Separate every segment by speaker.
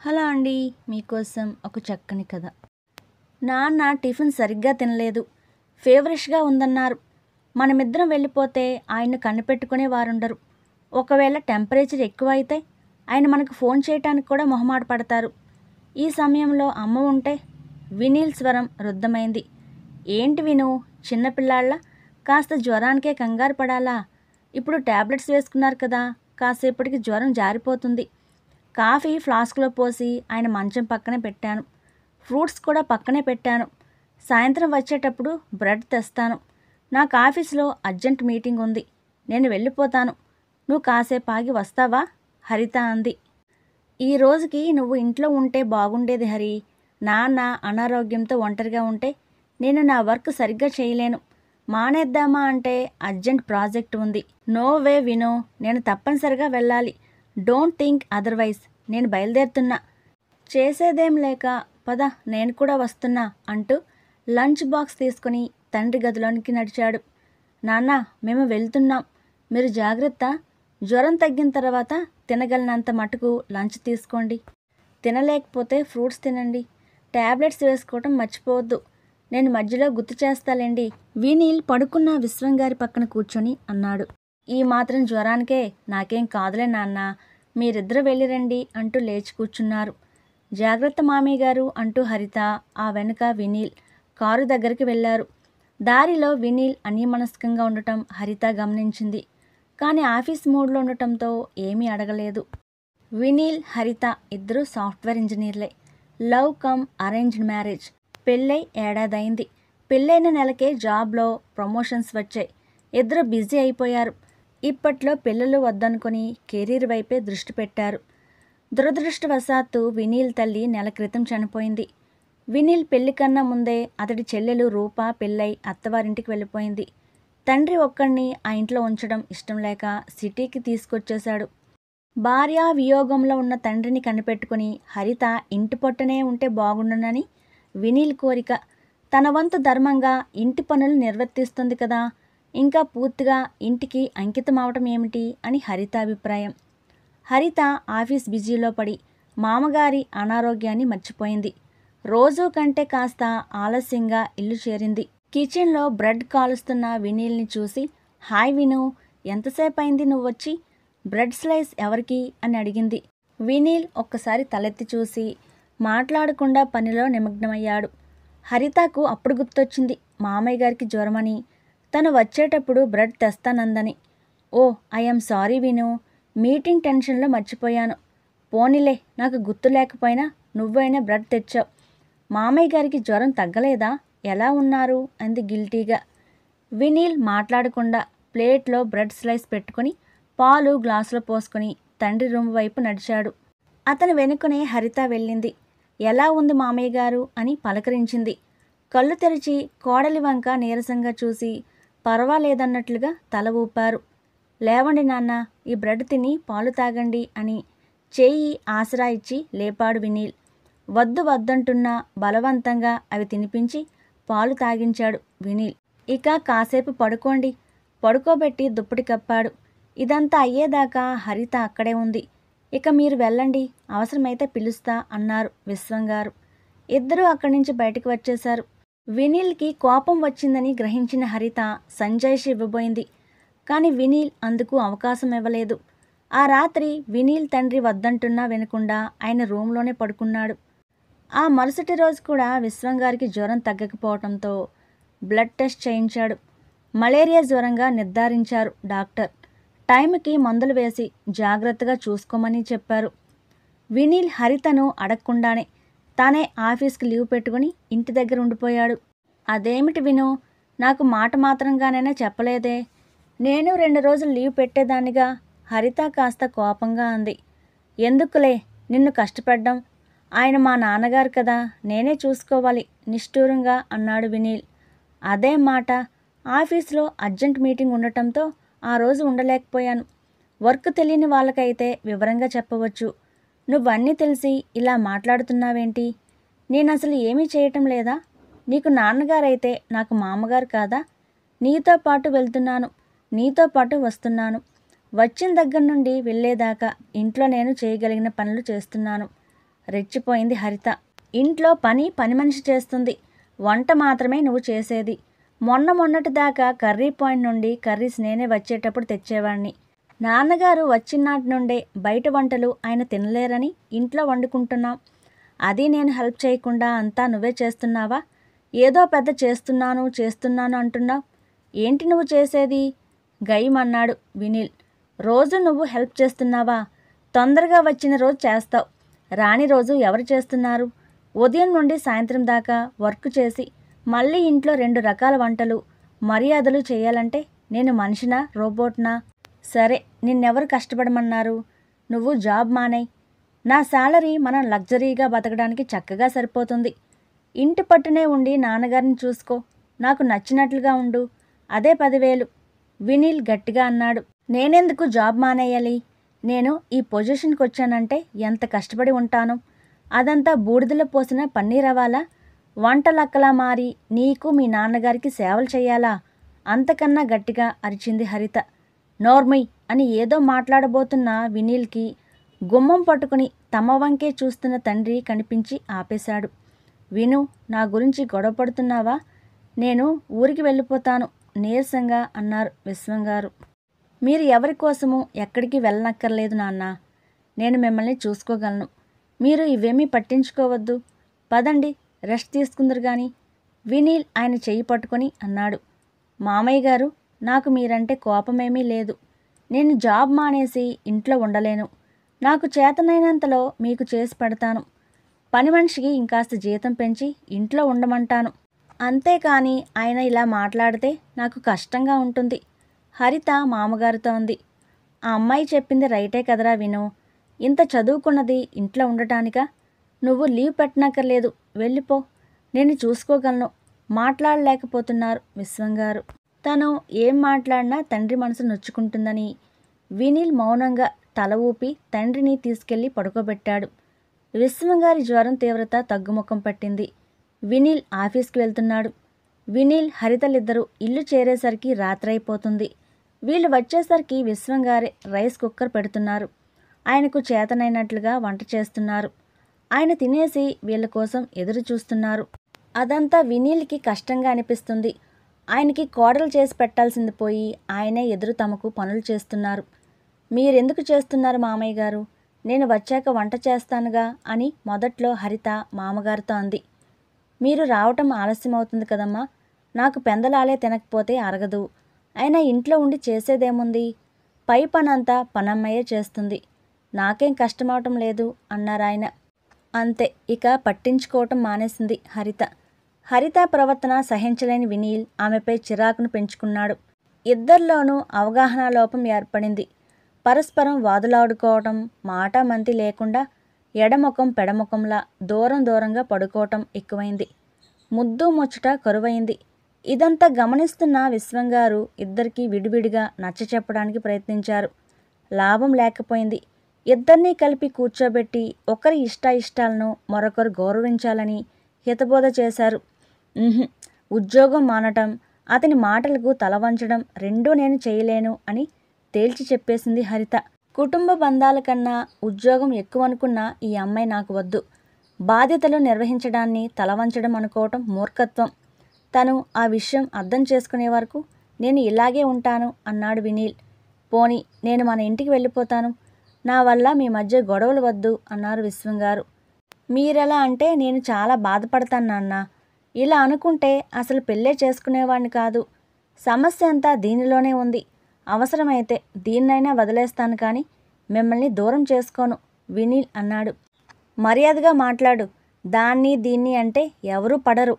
Speaker 1: Hello అండి, మీకోసం ఒక చక్కని కథ. నాన్న టిఫిన్ సరిగ్గా తినలేదు, ఫేవరిష్గా ఉందన్నారు. మనమిద్దరం వెళ్ళిపోతే ఆయన్ను కనిపెట్టుకునే వారుండరు. ఒకవేళ టెంపరేచర్ ఎక్కువ అయితే ఆయన మనకు ఫోన్ చేయటానికి కూడా మొహమాట పడతారు. ఈ సమయంలో అమ్మ ఉంటే వినీల్ స్వరం రుద్ధమైంది. ఏంటి విను, చిన్నపిల్లాళ్ళ కాస్త జ్వరానికే కంగారు పడాలా? ఇప్పుడు ట్యాబ్లెట్స్ వేసుకున్నారు కదా, కాసేపటికి జ్వరం జారిపోతుంది. కాఫీ ఫ్లాస్క్లో పోసి ఆయన మంచం పక్కనే పెట్టాను. ఫ్రూట్స్ కూడా పక్కనే పెట్టాను. సాయంత్రం వచ్చేటప్పుడు బ్రెడ్ తెస్తాను. నాకు ఆఫీస్లో అర్జెంట్ మీటింగ్ ఉంది, నేను వెళ్ళిపోతాను. నువ్వు కాసేపు ఆగి వస్తావా? హరిత అంది. ఈ రోజుకి నువ్వు ఇంట్లో ఉంటే బాగుండేది హరి. నాన్న అనారోగ్యంతో ఒంటరిగా ఉంటే నేను నా వర్క్ సరిగ్గా చేయలేను. మానేద్దామా అంటే అర్జెంట్ ప్రాజెక్ట్ ఉంది. నో వే వినో, నేను తప్పనిసరిగా వెళ్ళాలి. Don't think otherwise. నేను బయలుదేరుతున్నా. చేసేదేం లేక పద నేను కూడా వస్తున్నా అంటూ లంచ్ బాక్స్ తీసుకుని తండ్రి గదిలోనికి నడిచాడు. నాన్న, మేము వెళ్తున్నాం, మీరు జాగ్రత్త. జ్వరం తగ్గిన తర్వాత తినగలిగినంత మటుకు లంచ్ తీసుకోండి. తినలేకపోతే ఫ్రూట్స్ తినండి. ట్యాబ్లెట్స్ వేసుకోవటం మర్చిపోవద్దు. నేను మధ్యలో గుర్తు చేస్తాలేండి. వినీల్ పడుకున్న విశ్వంగారి పక్కన కూర్చొని అన్నాడు. ఈ మాత్రం జ్వరానికే నాకేం కాదులే నాన్న, మీరిద్దరు వెళ్ళిరండి అంటూ లేచి కూర్చున్నారు. జాగ్రత్త మామయ్య గారు అంటూ హరిత, ఆ వెనుక వినీల్ కారు దగ్గరికి వెళ్ళారు. దారిలో వినీల్ అన్యమనస్కంగా ఉండటం హరిత గమనించింది. కానీ ఆఫీస్ మూడ్లో ఉండటంతో ఏమీ అడగలేదు. వినీల్, హరిత ఇద్దరు సాఫ్ట్వేర్ ఇంజనీర్లే. Love come arranged marriage. పెళ్ళై ఏడాదైంది. పెళ్ళైన నెలకే జాబ్లో ప్రమోషన్స్ వచ్చాయి. ఇద్దరు బిజీ అయిపోయారు. ఇప్పట్లో పిల్లలు వద్దనుకొని కెరీర్ వైపే దృష్టి పెట్టారు. దురదృష్టవశాత్తు వినీల్ తల్లి నెల క్రితం చనిపోయింది. వినీల్ పెళ్లి కన్నా ముందే అతడి చెల్లెలు రూప పెళ్ళై అత్తవారింటికి వెళ్ళిపోయింది. తండ్రి ఒక్కడిని ఆ ఇంట్లో ఉంచడం ఇష్టం లేక సిటీకి తీసుకొచ్చేశాడు. భార్య వియోగంలో ఉన్న తండ్రిని కనిపెట్టుకుని హరిత ఇంటి పట్టునే ఉంటే బాగుండునని వినీల్ కోరిక. తన వంతు ధర్మంగా ఇంటి పనులు నిర్వర్తిస్తుంది కదా, ఇంకా పూర్తిగా ఇంటికి అంకితం అవటం ఏమిటి అని హరిత అభిప్రాయం. హరిత ఆఫీస్ బిజీలో పడి మామగారి అనారోగ్యాన్ని మర్చిపోయింది. రోజూ కంటే కాస్త ఆలస్యంగా ఇల్లు చేరింది. కిచెన్లో బ్రెడ్ కాలుస్తున్న వినీల్ని చూసి, హాయ్ విను, ఎంతసేపు అయింది నువ్వొచ్చి? బ్రెడ్ స్లైస్ ఎవరికి అని అడిగింది. వినీల్ ఒక్కసారి తలెత్తి చూసి మాట్లాడకుండా పనిలో నిమగ్నమయ్యాడు. హరితకు అప్పుడు గుర్తొచ్చింది మామయ్య గారికి జ్వరమని, తను వచ్చేటప్పుడు బ్రెడ్ తెస్తానందని. ఓ, ఐఎమ్ సారీ విను, మీటింగ్ టెన్షన్లో మర్చిపోయాను. పోనీలే, నాకు గుర్తు లేకపోయినా నువ్వైనా బ్రెడ్ తెచ్చావు. మామయ్య గారికి జ్వరం తగ్గలేదా? ఎలా ఉన్నారు అంది గిల్టీగా. వినీల్ మాట్లాడకుండా ప్లేట్లో బ్రెడ్ స్లైస్ పెట్టుకుని పాలు గ్లాసులో పోసుకొని తండ్రి రూమ్ వైపు నడిచాడు. అతని వెనుకనే హరిత వెళ్ళింది. ఎలా ఉంది మామయ్య గారు అని పలకరించింది. కళ్ళు తెరిచి కోడలి వంక నీరసంగా చూసి పర్వాలేదన్నట్లుగా తల ఊపారు. లేవండి నాన్న, ఈ బ్రెడ్ తిని పాలు తాగండి అని చేయి ఆసరా ఇచ్చి లేపాడు వినీల్. వద్దు వద్దంటున్నా బలవంతంగా అవి తినిపించి పాలు తాగించాడు వినీల్. ఇక కాసేపు పడుకోండి. పడుకోబెట్టి దుప్పటి కప్పాడు. ఇదంతా అయ్యేదాకా హరిత అక్కడే ఉంది. ఇక మీరు వెళ్ళండి, అవసరమైతే పిలుస్తా అన్నారు విశ్వంగారు. ఇద్దరూ అక్కడి నుంచి బయటకు వచ్చేశారు. వినీల్కి కోపం వచ్చిందని గ్రహించిన హరిత సంజాయిషి ఇవ్వబోయింది. కానీ వినీల్ అందుకు అవకాశం ఇవ్వలేదు. ఆ రాత్రి వినీల్ తండ్రి వద్దంటున్నా వినకుండా ఆయన రూమ్లోనే పడుకున్నాడు. ఆ మరుసటి రోజు కూడా విశ్వంగారికి జ్వరం తగ్గకపోవడంతో బ్లడ్ టెస్ట్ చేయించాడు. మలేరియా జ్వరంగా నిర్ధారించారు డాక్టర్. టైంకి మందులు వేసి జాగ్రత్తగా చూసుకోమని చెప్పారు. వినీల్ హరితను అడగకుండానే తానే ఆఫీస్కి లీవ్ పెట్టుకుని ఇంటి దగ్గర ఉండిపోయాడు. అదేమిటి విను, నాకు మాట మాత్రంగానైనా చెప్పలేదే? నేను 2 రోజులు లీవ్ పెట్టేదానిగా. హరిత కాస్త కోపంగా అంది. ఎందుకులే నిన్ను కష్టపడ్డం, ఆయన మా నాన్నగారు కదా, నేనే చూసుకోవాలి నిష్ఠూరంగా అన్నాడు వినీల్. అదే మాట, ఆఫీస్లో అర్జెంట్ మీటింగ్ ఉండటంతో ఆ రోజు ఉండలేకపోయాను. వర్క్ తెలియని వాళ్ళకైతే వివరంగా చెప్పవచ్చు. నువ్వన్నీ తెలిసి ఇలా మాట్లాడుతున్నావేంటి? నేను అసలు ఏమీ చేయటం లేదా? నీకు నాన్నగారైతే నాకు మామగారు కాదా? నీతో పాటు వెళ్తున్నాను, నీతో పాటు వస్తున్నాను. వచ్చిన దగ్గర నుండి వెళ్ళేదాకా ఇంట్లో నేను చేయగలిగిన పనులు చేస్తున్నాను. రెచ్చిపోయింది హరిత. ఇంట్లో పని మనిషి చేస్తుంది, వంట మాత్రమే నువ్వు చేసేది. మొన్నటి దాకా కర్రీ పాయింట్ నుండి కర్రీస్ నేనే వచ్చేటప్పుడు తెచ్చేవాణ్ణి. నాన్నగారు వచ్చినాటి నుండే బయట వంటలు ఆయన తినలేరని ఇంట్లో వండుకుంటున్నాం. అది నేను హెల్ప్ చేయకుండా అంతా నువ్వే చేస్తున్నావా? ఏదో పెద్ద చేస్తున్నాను అంటున్నావు. ఏంటి నువ్వు చేసేది? గయ్యమన్నాడు వినీల్. రోజు నువ్వు హెల్ప్ చేస్తున్నావా? తొందరగా వచ్చిన రోజు చేస్తావు, రాని రోజు ఎవరు చేస్తున్నారు? ఉదయం నుండి సాయంత్రం దాకా వర్క్ చేసి మళ్ళీ ఇంట్లో 2 రకాల వంటలు, మర్యాదలు చేయాలంటే నేను మనిషినా రోబోట్నా? సరే, నిన్నెవరు కష్టపడమన్నారు? నువ్వు జాబ్ మానేయ్. నా శాలరీ మనం లగ్జరీగా బతకడానికి చక్కగా సరిపోతుంది. ఇంటి పట్టునే ఉండి నాన్నగారిని చూసుకో, నాకు నచ్చినట్లుగా ఉండు, అదే 10,000. వినీల్ గట్టిగా అన్నాడు. నేనెందుకు జాబ్ మానేయాలి? నేను ఈ పొజిషన్కి వచ్చానంటే ఎంత కష్టపడి ఉంటాను. అదంతా బూడిదలో పోసిన పన్నీరవ్వాలా? వంటలక్కలా మారి నీకు మీ నాన్నగారికి సేవలు చేయాలా? అంతకన్నా గట్టిగా అరిచింది హరిత. నోర్మయ్ అని ఏదో మాట్లాడబోతున్న వినీల్కి గుమ్మం పట్టుకుని తమ వంకే చూస్తున్న తండ్రి కనిపించి ఆపేశాడు. విను, నా గురించి గొడవపడుతున్నావా? నేను ఊరికి వెళ్ళిపోతాను నీరసంగా అన్నారు విశ్వంగారు. మీరు ఎవరి కోసము ఎక్కడికి వెళ్ళనక్కర్లేదు నాన్న, నేను మిమ్మల్ని చూసుకోగలను. మీరు ఇవేమీ పట్టించుకోవద్దు. పదండి, రెస్ట్ తీసుకుందరు గాని. వినీల్ ఆయన చెయ్యి పట్టుకొని అన్నాడు. మామయ్య గారు, నాకు మీరంటే కోపమేమీ లేదు. నేను జాబ్ మానేసి ఇంట్లో ఉండలేను. నాకు చేతనైనంతలో మీకు చేసి పెడతాను. పని మనిషికి ఇంకాస్త జీతం పెంచి ఇంట్లో ఉండమంటాను. అంతేకాని ఆయన ఇలా మాట్లాడితే నాకు కష్టంగా ఉంటుంది. హరిత మామగారితో అంది. ఆ అమ్మాయి చెప్పింది రైటే కదరా విను. ఇంత చదువుకున్నది ఇంట్లో ఉండటానికా? నువ్వు లీవ్ పెట్టనక్కర్లేదు, వెళ్ళిపో, నేను చూసుకోగలను. మాట్లాడలేకపోతున్నారు విశ్వంగారు. తను ఏం మాట్లాడినా తండ్రి మనసు నొచ్చుకుంటుందని వినీల్ మౌనంగా తల ఊపి తండ్రిని తీసుకెళ్లి పడుకోబెట్టాడు. విశ్వంగారి జ్వరం తీవ్రత తగ్గుముఖం పట్టింది. వినీల్ ఆఫీస్కి వెళ్తున్నాడు. వినీల్ హరితలిద్దరూ ఇల్లు చేరేసరికి రాత్రైపోతుంది. వీళ్ళు వచ్చేసరికి విశ్వంగారే రైస్ కుక్కర్ పెడుతున్నారు. ఆయనకు చేతనైనట్లుగా వంట చేస్తున్నారు. ఆయన తినేసి వీళ్ళ కోసం ఎదురు చూస్తున్నారు. అదంతా వినీల్కి కష్టంగా అనిపిస్తుంది. ఆయనకి కోడలు చేసి పెట్టాల్సింది పోయి ఆయనే ఎదురు తమకు పనులు చేస్తున్నారు. మీరెందుకు చేస్తున్నారు మామయ్య గారు? నేను వచ్చాక వంట చేస్తానుగా అని మొదట్లో హరిత మామగారితో అంది. మీరు రావటం ఆలస్యమవుతుంది కదమ్మా, నాకు పెందలాలే తినకపోతే అరగదు. అయినా ఇంట్లో ఉండి చేసేదేముంది? పై పనంతా పనమ్మయ్యే చేస్తుంది. నాకేం కష్టమవటం లేదు అన్నారాయన. అంతే, ఇక పట్టించుకోవటం మానేసింది హరిత. హరిత ప్రవర్తన సహించలేని వినీల్ ఆమెపై చిరాకును పెంచుకున్నాడు. ఇద్దరిలోనూ అవగాహన లోపం ఏర్పడింది. పరస్పరం వాదులాడుకోవటం, మాటామంతి లేకుండా ఎడముఖం పెడముఖంలా దూరంగా పడుకోవటం ఎక్కువైంది. ముద్దు ముచ్చట కరువైంది. ఇదంతా గమనిస్తున్న విశ్వంగారు ఇద్దరికీ విడివిడిగా నచ్చచెప్పడానికి ప్రయత్నించారు. లాభం లేకపోయింది. ఇద్దరినీ కలిపి కూర్చోబెట్టి ఒకరి ఇష్టాలను మరొకరు గౌరవించాలని హితబోధ చేశారు. ఉద్యోగం మానటం, అతని మాటలకు తల వంచడం రెండూ నేను చేయలేను అని తేల్చి చెప్పేసింది హరిత. కుటుంబ బంధాల కన్నా ఉద్యోగం ఎక్కువనుకున్న ఈ అమ్మాయి నాకు వద్దు. బాధ్యతలు నిర్వహించడాన్ని తలవంచడం అనుకోవటం మూర్ఖత్వం. తను ఆ విషయం అర్థం చేసుకునే వరకు నేను ఇలాగే ఉంటాను అన్నాడు వినీల్. పోనీ నేను మన ఇంటికి వెళ్ళిపోతాను, నా వల్ల మీ మధ్య గొడవలు వద్దు అన్నారు విశ్వంగారు. మీరెలా అంటే నేను చాలా బాధపడతాను నాన్న. ఇలా అనుకుంటే అసలు పెళ్ళే చేసుకునేవాడిని కాదు. సమస్య అంతా దీనిలోనే ఉంది. అవసరమైతే దీన్నైనా వదిలేస్తాను కానీ మిమ్మల్ని దూరం చేసుకోను వినీల్ అన్నాడు. మర్యాదగా మాట్లాడు. దాన్ని దీన్ని అంటే ఎవరూ పడరు.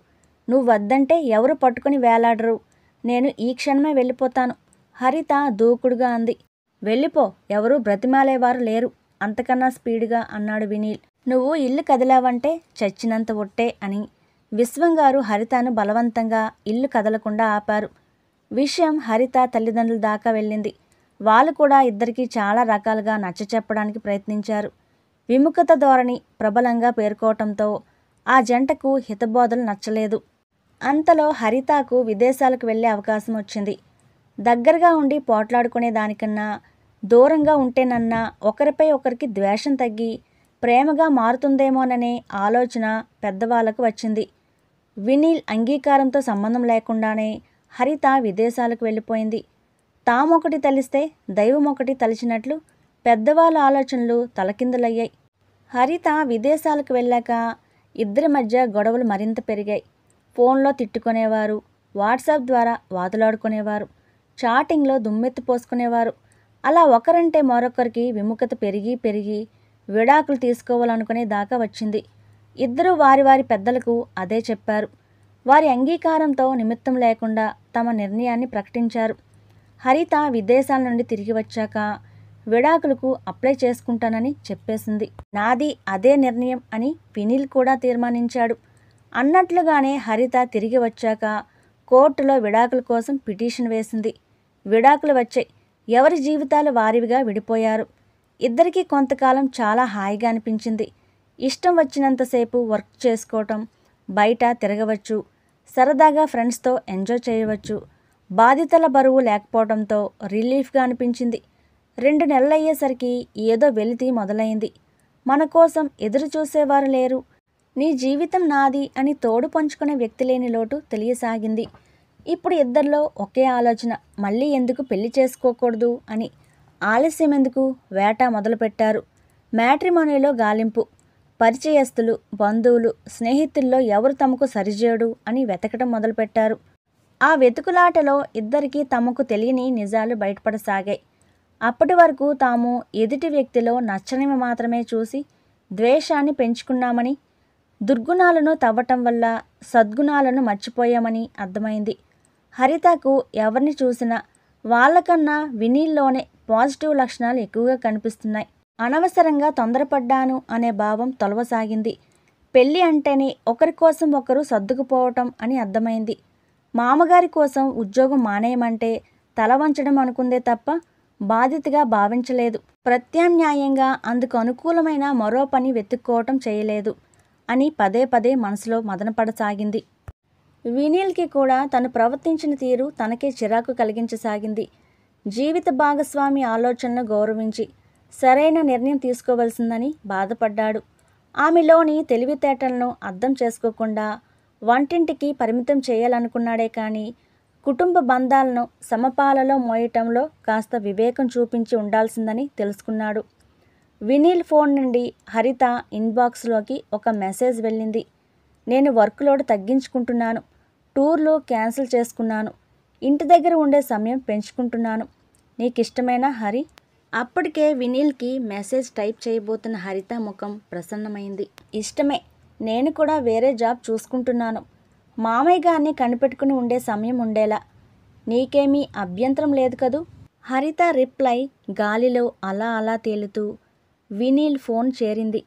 Speaker 1: నువ్వు వద్దంటే ఎవరు పట్టుకుని వేలాడరు. నేను ఈ క్షణమే వెళ్ళిపోతాను హరిత దూకుడుగా అంది. వెళ్ళిపో, ఎవరూ బ్రతిమాలేవారు లేరు అంతకన్నా స్పీడ్గా అన్నాడు వినీల్. నువ్వు ఇల్లు కదిలావంటే చచ్చినంత ఒట్టే అని విశ్వంగారు హరితను బలవంతంగా ఇల్లు కదలకుండా ఆపారు. విషయం హరిత తల్లిదండ్రుల దాకా వెళ్ళింది. వాళ్ళు కూడా ఇద్దరికీ చాలా రకాలుగా నచ్చచెప్పడానికి ప్రయత్నించారు. విముఖత ధోరణి ప్రబలంగా పేర్కోవటంతో ఆ జంటకు హితబోధలు నచ్చలేదు. అంతలో హరితకు విదేశాలకు వెళ్ళే అవకాశం వచ్చింది. దగ్గరగా ఉండి పోట్లాడుకునే దానికన్నా దూరంగా ఉంటేనన్నా ఒకరిపై ఒకరికి ద్వేషం తగ్గి ప్రేమగా మారుతుందేమోననే ఆలోచన పెద్దవాళ్లకు వచ్చింది. వినీల్ అంగీకారంతో సంబంధం లేకుండానే హరిత విదేశాలకు వెళ్ళిపోయింది. తామొకటి తలిస్తే దైవమొకటి తలిచినట్లు పెద్దవాళ్ళ ఆలోచనలు తలకిందులయ్యాయి. హరిత విదేశాలకు వెళ్ళాక ఇద్దరి మధ్య గొడవలు మరింత పెరిగాయి. ఫోన్లో తిట్టుకునేవారు, వాట్సాప్ ద్వారా వాదులాడుకునేవారు, చాటింగ్లో దుమ్మెత్తి పోసుకునేవారు. అలా ఒకరంటే మరొకరికి విముఖత పెరిగి పెరిగి విడాకులు తీసుకోవాలనుకునే దాకా వచ్చింది. ఇద్దరూ వారి వారి పెద్దలకు అదే చెప్పారు. వారి అంగీకారంతో నిమిత్తం లేకుండా తమ నిర్ణయాన్ని ప్రకటించారు. హరిత విదేశాల నుండి తిరిగి వచ్చాక విడాకులకు అప్లై చేసుకుంటానని చెప్పేసింది. నాది అదే నిర్ణయం అని వినీల్ కూడా తీర్మానించాడు. అన్నట్లుగానే హరిత తిరిగి వచ్చాక కోర్టులో విడాకుల కోసం పిటిషన్ వేసింది. విడాకులు వచ్చాయి. ఎవరి జీవితాలు వారివిగా విడిపోయారు. ఇద్దరికీ కొంతకాలం చాలా హాయిగా అనిపించింది. ఇష్టం వచ్చినంతసేపు వర్క్ చేసుకోవటం, బయట తిరగవచ్చు, సరదాగా ఫ్రెండ్స్తో ఎంజాయ్ చేయవచ్చు. బాధ్యతల బరువు లేకపోవడంతో రిలీఫ్గా అనిపించింది. 2 నెలలయ్యేసరికి ఏదో వెలితి మొదలైంది. మన కోసం ఎదురు చూసేవారు లేరు, నీ జీవితం నాది అని తోడు పంచుకునే వ్యక్తి లేని లోటు తెలియసాగింది. ఇప్పుడు ఇద్దరిలో ఒకే ఆలోచన, మళ్ళీ ఎందుకు పెళ్లి చేసుకోకూడదు అని. ఆలస్యం ఎందుకు, వేట మొదలుపెట్టారు. మ్యాట్రిమోనీలో గాలింపు. పరిచయస్తులు, బంధువులు, స్నేహితుల్లో ఎవరు తమకు సరిచేయడు అని వెతకడం మొదలుపెట్టారు. ఆ వెతుకులాటలో ఇద్దరికీ తమకు తెలియని నిజాలు బయటపడసాగాయి. అప్పటి వరకు తాము ఎదుటి వ్యక్తిలో నచ్చనివి మాత్రమే చూసి ద్వేషాన్ని పెంచుకున్నామని, దుర్గుణాలను తవ్వటం వల్ల సద్గుణాలను మర్చిపోయామని అర్థమైంది. హరితకు ఎవరిని చూసినా వాళ్ళకన్నా వినీల్లోనే పాజిటివ్ లక్షణాలు ఎక్కువగా కనిపిస్తున్నాయి. అనవసరంగా తొందరపడ్డాను అనే భావం తొలవసాగింది. పెళ్ళి అంటేనే ఒకరి కోసం ఒకరు సర్దుకుపోవటం అని అర్థమైంది. మామగారి కోసం ఉద్యోగం మానేయమంటే తల వంచడం అనుకుందే తప్ప బాధ్యతగా భావించలేదు. ప్రత్యామ్నాయంగా అందుకు అనుకూలమైన మరో పని వెతుక్కోవటం చేయలేదు అని పదే పదే మనసులో మదనపడసాగింది. వినీల్కి కూడా తను ప్రవర్తించిన తీరు తనకే చిరాకు కలిగించసాగింది. జీవిత భాగస్వామి ఆలోచనలు గౌరవించి సరైన నిర్ణయం తీసుకోవలసిందని బాధపడ్డాడు. ఆమెలోని తెలివితేటలను అర్థం చేసుకోకుండా వంటింటికి పరిమితం చేయాలనుకున్నాడే కానీ కుటుంబ బంధాలను సమపాలలో మోయటంలో కాస్త వివేకం చూపించి ఉండాల్సిందని తెలుసుకున్నాడు. వినీల్ ఫోన్ నుండి హరిత ఇన్బాక్స్లోకి ఒక మెసేజ్ వెళ్ళింది. నేను వర్క్ లోడ్ తగ్గించుకుంటున్నాను, టూర్లు క్యాన్సిల్ చేసుకున్నాను, ఇంటి దగ్గర ఉండే సమయం పెంచుకుంటున్నాను, నీకిష్టమేనా హరి? అప్పటికే వినీల్కి మెసేజ్ టైప్ చేయబోతున్న హరిత ముఖం ప్రసన్నమైంది. ఇష్టమే, నేను కూడా వేరే జాబ్ చూసుకుంటున్నాను, మామయ్య గారిని కనిపెట్టుకుని ఉండే సమయం ఉండేలా, నీకేమీ అభ్యంతరం లేదు కదూ? హరిత రిప్లై గాలిలో అలా అలా తేలుతూ వినీల్ ఫోన్ చేరింది.